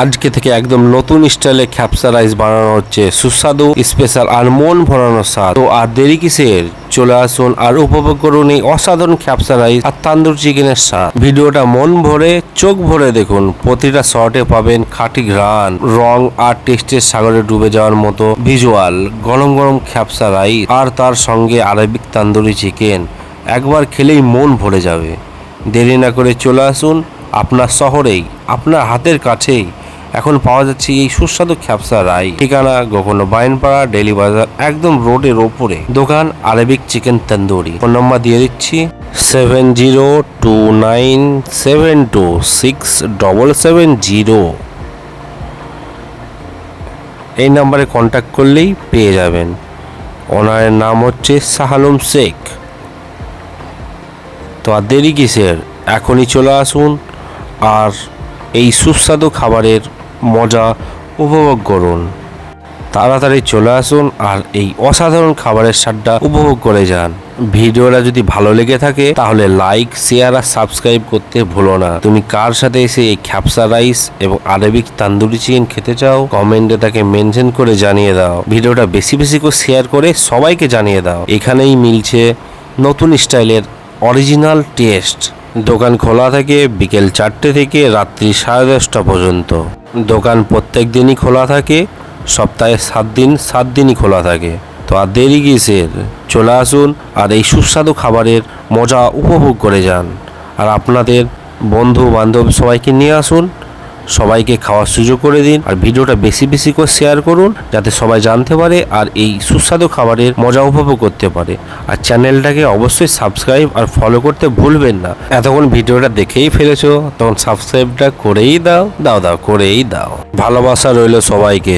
আজকে থেকে একদম নতুন স্টাইলে খ্যাপসা রাইস বানানো হচ্ছে, সুস্বাদু স্পেশাল আর মন ভরানো স্বাদ। তো আর দেরি কিসের, চলে আসুন আর উপভোগ করুন এই অসাধারণ খ্যাপসা রাইস আর তান্দুর চিকেনের স্বাদ। ভিডিওটা মন ভরে চোখ ভরে দেখুন, প্রতিটা শর্টে পাবেন খাঁটি ঘ্রাণ, রং আর টেস্টের সাগরে ডুবে যাওয়ার মতো ভিজুয়াল। গরম গরম খ্যাপসা রাইস আর তার সঙ্গে আরবিক তান্দুরি চিকেন, একবার খেলেই মন ভরে যাবে। দেরি না করে চলে আসুন, আপনার শহরেই আপনার হাতের কাছেই এখন পাওয়া যাচ্ছে এই সুস্বাদু খ্যাপসা রাইস। ঠিকানা গোকর্ণ বাইনপাড়া ডেলি বাজার, একদম রোডের ওপরে দোকান আরবিক চিকেন তন্দুরি। ফোন নম্বর দিয়ে দিচ্ছি 7029726770। এই নাম্বারে কন্ট্যাক্ট করলেই পেয়ে যাবেন। ওনারের নাম হচ্ছে শাহালুম শেখ। তো আর দেরি কিসের, এখনই চলে আসুন আর এই সুস্বাদু খাবারের মজা উপভোগ করুন। তাড়াতাড়ি চলে আসুন আর এই অসাধারণ খাবারের স্বাদটা উপভোগ করে যান। ভিডিওটা যদি ভালো লেগে থাকে তাহলে লাইক, শেয়ার আর সাবস্ক্রাইব করতে ভুলো না। তুমি কার সাথে এসে এই খ্যাপসা রাইস এবং আরবিক তান্দুরি চিকেন খেতে চাও, কমেন্টে তাকে মেনশন করে জানিয়ে দাও। ভিডিওটা বেশি বেশি করে শেয়ার করে সবাইকে জানিয়ে দাও। এখানেই মিলছে নতুন স্টাইলের অরিজিনাল টেস্ট। দোকান খোলা থাকে বিকেল 4টে থেকে রাত্রি 10:30 পর্যন্ত। দোকান প্রত্যেক দিনই খোলা থাকে, সপ্তাহে 7 দিন 7 দিনই খোলা থাকে। তো আর দেরি কিসের, চলে আসুন আর এই সুস্বাদু খাবারের মজা উপভোগ করে যান। আর আপনাদের বন্ধু বান্ধব সবাইকে নিয়ে আসুন, সবাইকে খাওয়ার সুযোগ করে দিন। আর ভিডিওটা বেশি বেশি করে শেয়ার করুন যাতে সবাই জানতে পারে আর এই সুস্বাদু খাবারের মজা উপভোগ করতে পারে। আর চ্যানেলটাকে অবশ্যই সাবস্ক্রাইব আর ফলো করতে ভুলবেন না। এতক্ষণ ভিডিওটা দেখেই ফেলেছো, তখন সাবস্ক্রাইবটা করেই দাও, করেই দাও। ভালোবাসা রইল সবাইকে।